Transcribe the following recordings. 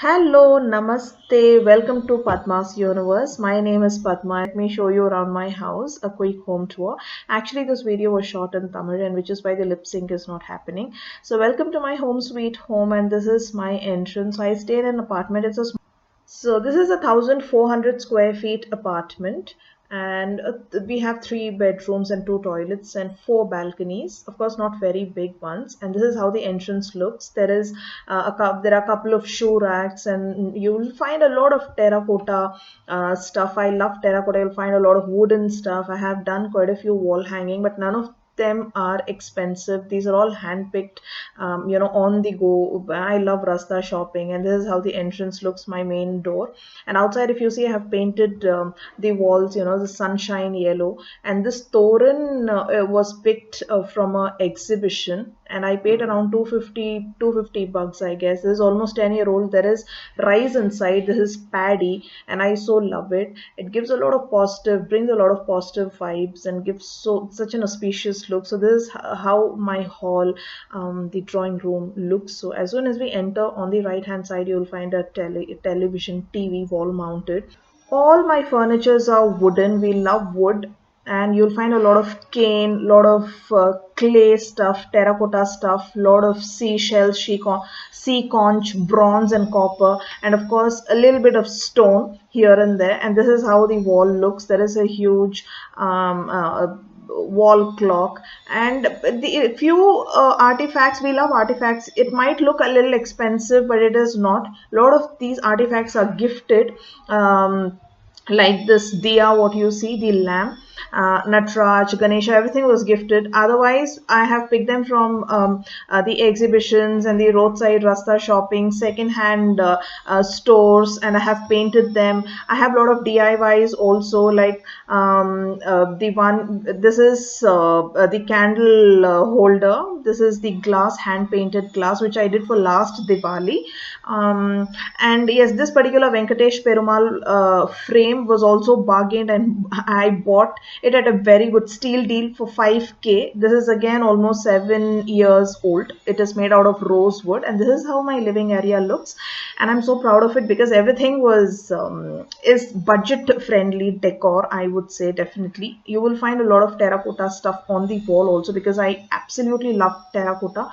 Hello, namaste, welcome to Padma's Universe. My name is Padma. Let me show you around my house, a quick home tour. Actually, this video was shot in Tamil, and which is why the lip sync is not happening. So, welcome to my home sweet home, and this is my entrance. I stay in an apartment. So this is a 1,400 square feet apartment, and we have three bedrooms and two toilets and four balconies. Of course, not very big ones. And this is how the entrance looks. There are a couple of shoe racks, and you will find a lot of terracotta stuff. I love terracotta. You'll find a lot of wooden stuff. I have done quite a few wall hanging, but none of them are expensive. These are all hand-picked, on the go. I love Rasta shopping, and this is how the entrance looks, my main door. And outside, if you see, I have painted the walls, the sunshine yellow. And this toran was picked from a exhibition, and I paid around 250 bucks, I guess. This is almost 10-year-old. There is rice inside. This is paddy, and I so love it. It gives a lot of positive, brings a lot of positive vibes, and gives such an auspicious look. So this is how my hall, the drawing room looks. So as soon as we enter, on the right hand side, you'll find a television TV wall mounted. All my furnitures are wooden. We love wood, and you'll find a lot of cane, lot of clay stuff, terracotta stuff, lot of seashells, sea conch, bronze and copper, and of course a little bit of stone here and there. And this is how the wall looks. There is a huge wall clock, and the few artifacts. We love artifacts. It might look a little expensive, but it is not. A lot of these artifacts are gifted, like this diya, what you see, the lamp, Natraj, Ganesha, everything was gifted. Otherwise, I have picked them from the exhibitions and the roadside Rasta shopping, second-hand stores, and I have painted them. I have a lot of DIYs also, like this is the candle holder. This is the glass, hand-painted glass, which I did for last Diwali. And yes, this particular Venkatesh Perumal frame was also bargained, and I bought it at a very good steel deal for 5K. This is again almost 7 years old. It is made out of rosewood, and this is how my living area looks. And I'm so proud of it because everything is budget friendly decor, I would say. Definitely you will find a lot of terracotta stuff on the wall also, because I absolutely love terracotta.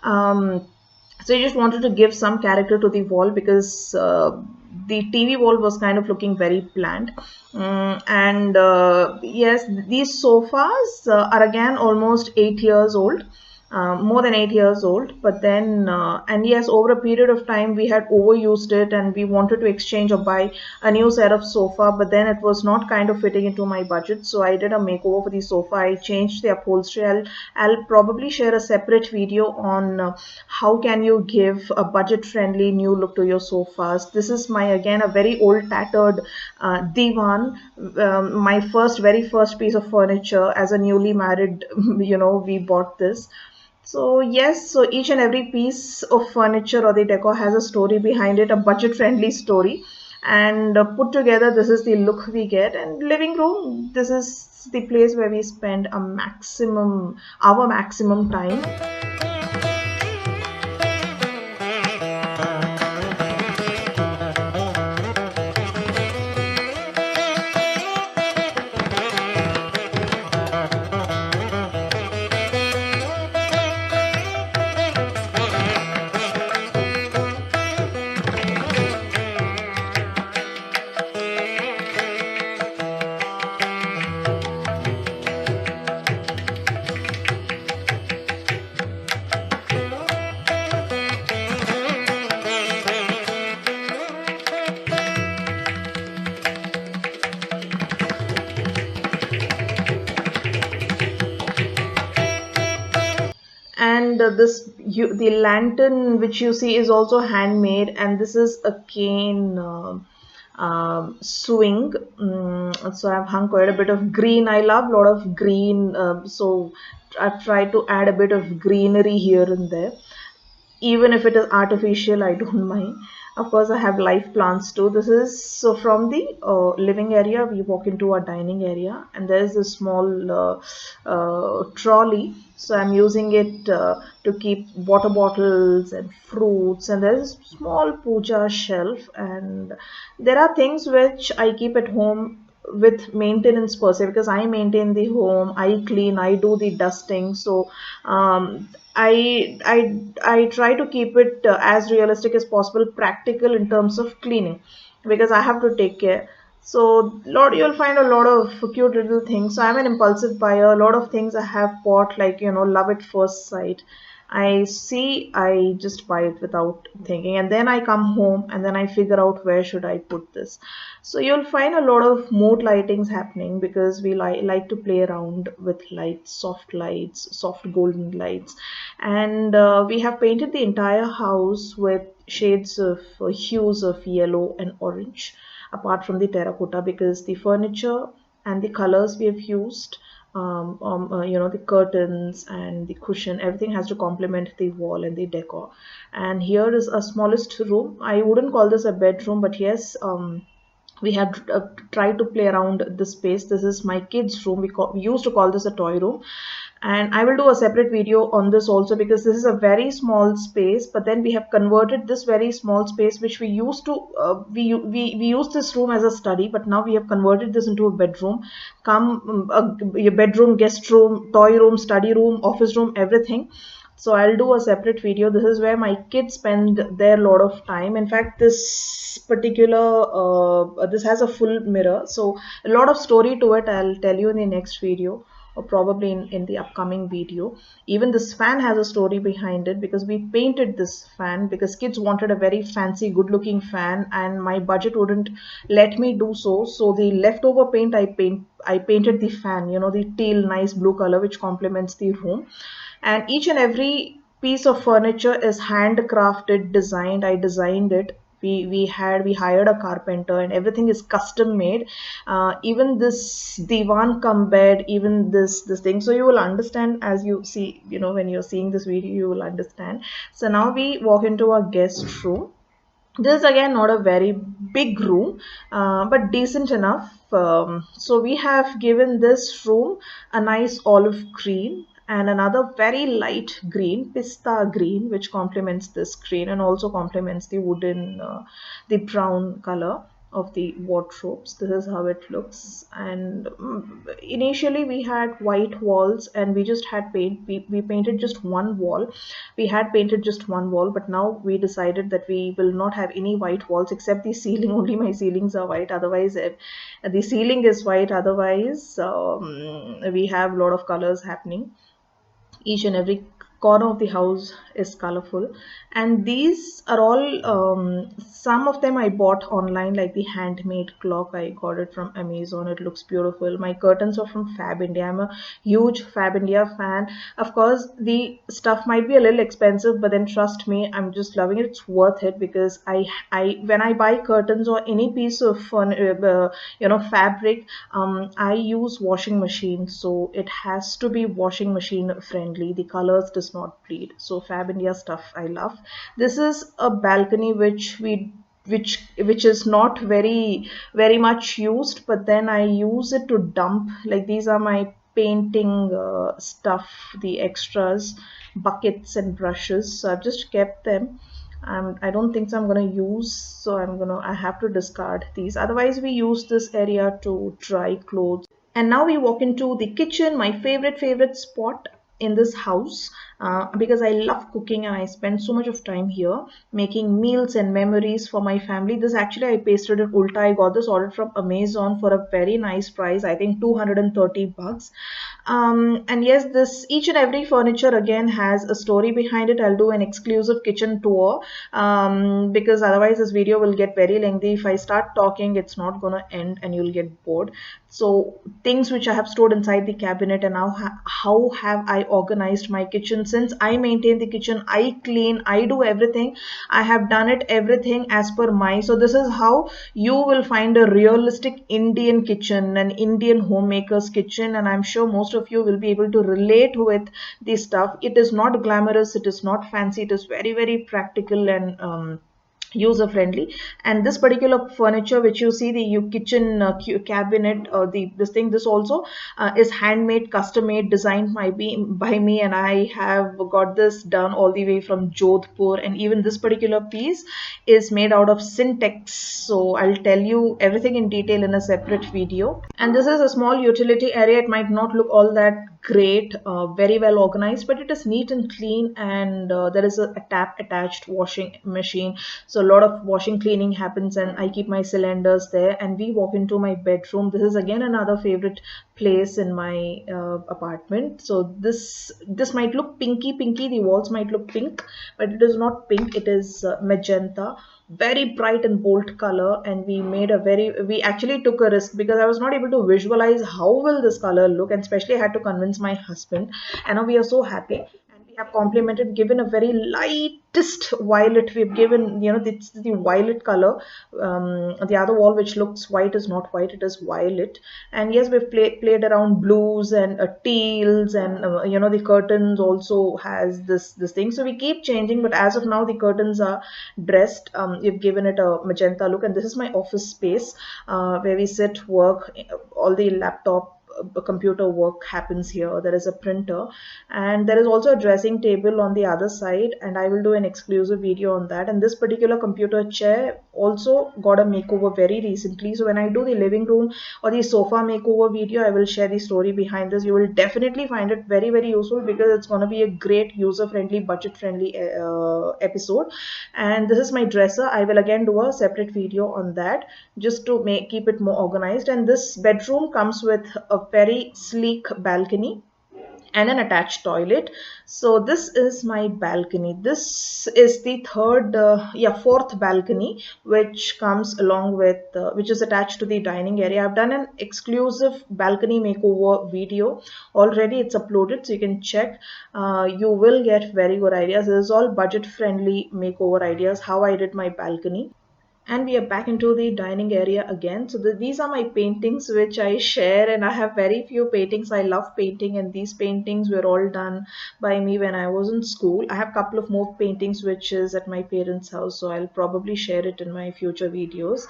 So I just wanted to give some character to the wall, because the TV wall was kind of looking very bland. And yes, these sofas are again almost 8 years old. More than 8 years old. But then, and yes, over a period of time, we had overused it, and we wanted to exchange or buy a new set of sofa, but then it was not kind of fitting into my budget. So I did a makeover for the sofa. I changed the upholstery. I'll probably share a separate video on how can you give a budget-friendly new look to your sofas. This is again, a very old, tattered divan. My very first piece of furniture as a newly married, we bought this. So yes, so each and every piece of furniture or the decor has a story behind it, a budget-friendly story. And put together, this is the look we get. And living room, this is the place where we spend our maximum time. And the lantern which you see is also handmade, and this is a cane swing. So I've hung quite a bit of green. I love a lot of green, so I've tried to add a bit of greenery here and there. Even if it is artificial, I don't mind. Of course, I have live plants too. This is so from the living area we walk into our dining area, and there is a small trolley, so I'm using it to keep water bottles and fruits, and there's a small puja shelf, and there are things which I keep at home with maintenance per se, because I maintain the home, I clean, I do the dusting. So I try to keep it as realistic as possible, practical in terms of cleaning, because I have to take care. So lot you'll find a lot of cute little things. So I'm an impulsive buyer. A lot of things I have bought, like, love at first sight. I see, I just buy it without thinking, and then I come home and then I figure out where should I put this. So you'll find a lot of mood lightings happening, because we like to play around with lights, soft golden lights, and we have painted the entire house with shades of hues of yellow and orange, apart from the terracotta, because the furniture and the colors we have used, the curtains and the cushion, everything has to complement the wall and the decor. And here is a smallest room. I wouldn't call this a bedroom, but yes, we have tried to play around the space. This is my kids' room. We used to call this a toy room, and I will do a separate video on this also, because this is a very small space. But then we have converted this very small space, which we used to we used this room as a study, but now we have converted this into a bedroom. A bedroom, guest room, toy room, study room, office room, everything. So I'll do a separate video. This is where my kids spend their lot of time. In fact, this particular this has a full mirror, so a lot of story to it. I'll tell you in the next video, or probably in the upcoming video. Even this fan has a story behind it, because we painted this fan because kids wanted a very fancy, good looking fan, and my budget wouldn't let me do so. So the leftover paint I painted the fan, the teal nice blue color, which complements the room. And each and every piece of furniture is handcrafted, designed. I designed it. We hired a carpenter, and everything is custom made. Even this divan cum bed, even this thing. So you will understand as you see, when you're seeing this video, you will understand. So now we walk into our guest room. This is again not a very big room, but decent enough. So we have given this room a nice olive green and another very light green, pista green, which complements this green and also complements the wooden, the brown color of the wardrobes. This is how it looks. And initially we had white walls, and we just had paint. We painted just one wall. We had painted just one wall, but now we decided that we will not have any white walls except the ceiling. Only my ceilings are white. Otherwise, the ceiling is white. Otherwise, we have a lot of colors happening. Each and every corner of the house is colorful, and these are all some of them I bought online, like the handmade clock. I got it from Amazon. It looks beautiful. My curtains are from Fab India. I'm a huge Fab India fan. Of course, the stuff might be a little expensive, but then trust me, I'm just loving it. It's worth it, because I when I buy curtains or any piece of fabric, I use washing machine, so it has to be washing machine friendly. The colors does not bleed. So Fab India stuff I love. This is a balcony which is not very much used, but then I use it to dump. Like, these are my painting stuff, the extras, buckets and brushes. So I've just kept them. I don't think so I'm gonna use, so I have to discard these. Otherwise, we use this area to dry clothes. And now we walk into the kitchen, my favorite spot in this house, because I love cooking and I spend so much of time here making meals and memories for my family. This actually I pasted it Ulta. I got this ordered from Amazon for a very nice price, I think $230. And yes, this each and every furniture again has a story behind it. I'll do an exclusive kitchen tour, because otherwise this video will get very lengthy. If I start talking, it's not gonna end and you'll get bored. So things which I have stored inside the cabinet, and now how have I organized my kitchen. Since I maintain the kitchen, I clean, I do everything. I have done it everything as per my. So this is how you will find a realistic Indian kitchen, an Indian homemaker's kitchen, and I'm sure most most of you will be able to relate with this stuff. It is not glamorous, it is not fancy, it is very, very practical and user friendly. And this particular furniture which you see, the kitchen cabinet, the this thing, this also is handmade, custom made, designed by me, and I have got this done all the way from Jodhpur. And even this particular piece is made out of syntex, so I'll tell you everything in detail in a separate video. And this is a small utility area. It might not look all that great, very well organized, but it is neat and clean. And there is a tap attached washing machine, so a lot of washing cleaning happens, and I keep my cylinders there. And we walk into my bedroom. This is again another favorite place in my apartment. So this might look pinky, the walls might look pink, but it is not pink, it is magenta, very bright and bold color. And we actually took a risk, because I was not able to visualize how will this color look, and especially I had to convince my husband. And now we are so happy, and we have complimented, given a very lightest violet. We've given, it's the violet color. The other wall which looks white is not white, it is violet. And yes, we've played around blues and teals, and the curtains also has this thing, so we keep changing. But as of now, the curtains are dressed. We've given it a magenta look. And this is my office space, where we sit, work. All the laptop computer work happens here. There is a printer, and there is also a dressing table on the other side, and I will do an exclusive video on that. And this particular computer chair also got a makeover very recently, so when I do the living room or the sofa makeover video, I will share the story behind this. You will definitely find it very, very useful, because it's going to be a great user friendly, budget friendly episode. And this is my dresser. I will again do a separate video on that, just to keep it more organized. And this bedroom comes with a very sleek balcony and an attached toilet. So this is my balcony. This is the fourth balcony, which comes along with which is attached to the dining area. I've done an exclusive balcony makeover video already. It's uploaded, so you can check. You will get very good ideas. This is all budget friendly makeover ideas, how I did my balcony. And we are back into the dining area again. So these are my paintings which I share, and I have very few paintings. I love painting, and these paintings were all done by me when I was in school. I have a couple of more paintings which is at my parents' house, so I'll probably share it in my future videos.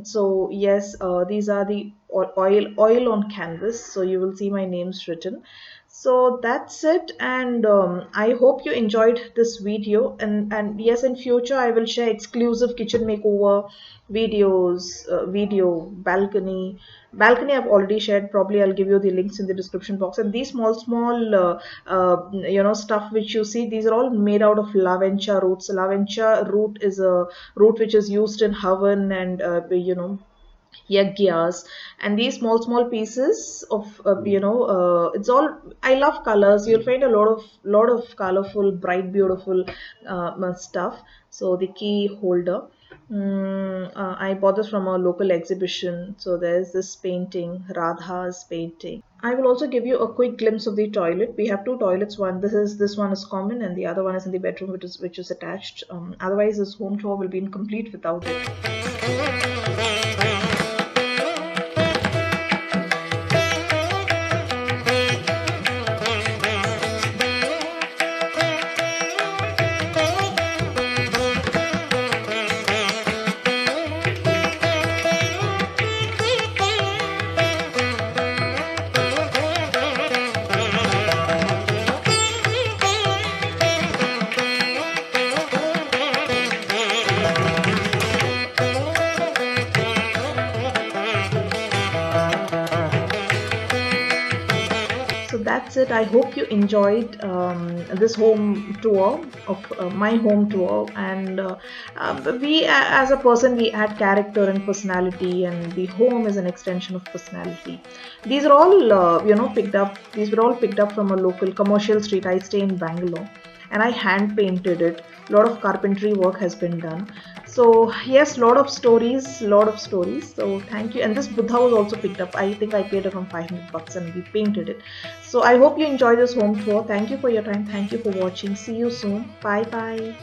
So yes, these are the oil on canvas, so you will see my names written. So that's it. And I hope you enjoyed this video. And yes, in future I will share exclusive kitchen makeover videos, balcony I've already shared. Probably I'll give you the links in the description box. And these small stuff which you see, these are all made out of lavencha roots. Lavencha root is a root which is used in Havan and yagyas. And these small pieces of it's all, I love colors. You'll find a lot of colorful, bright, beautiful stuff. So the key holder, I bought this from a local exhibition. So there's this painting, Radha's painting. I will also give you a quick glimpse of the toilet. We have two toilets. This one is common, and the other one is in the bedroom, which is attached. Otherwise, this home tour will be incomplete without it. So that's it. I hope you enjoyed this home tour of my home tour. And we, as a person, we add character and personality, and the home is an extension of personality. These are all, picked up. These were all picked up from a local commercial street. I stay in Bangalore, and I hand painted it. A lot of carpentry work has been done. So yes, lot of stories. So thank you. And this Buddha was also picked up. I think I paid around $500 and we painted it. So I hope you enjoy this home tour. Thank you for your time. Thank you for watching. See you soon. Bye bye.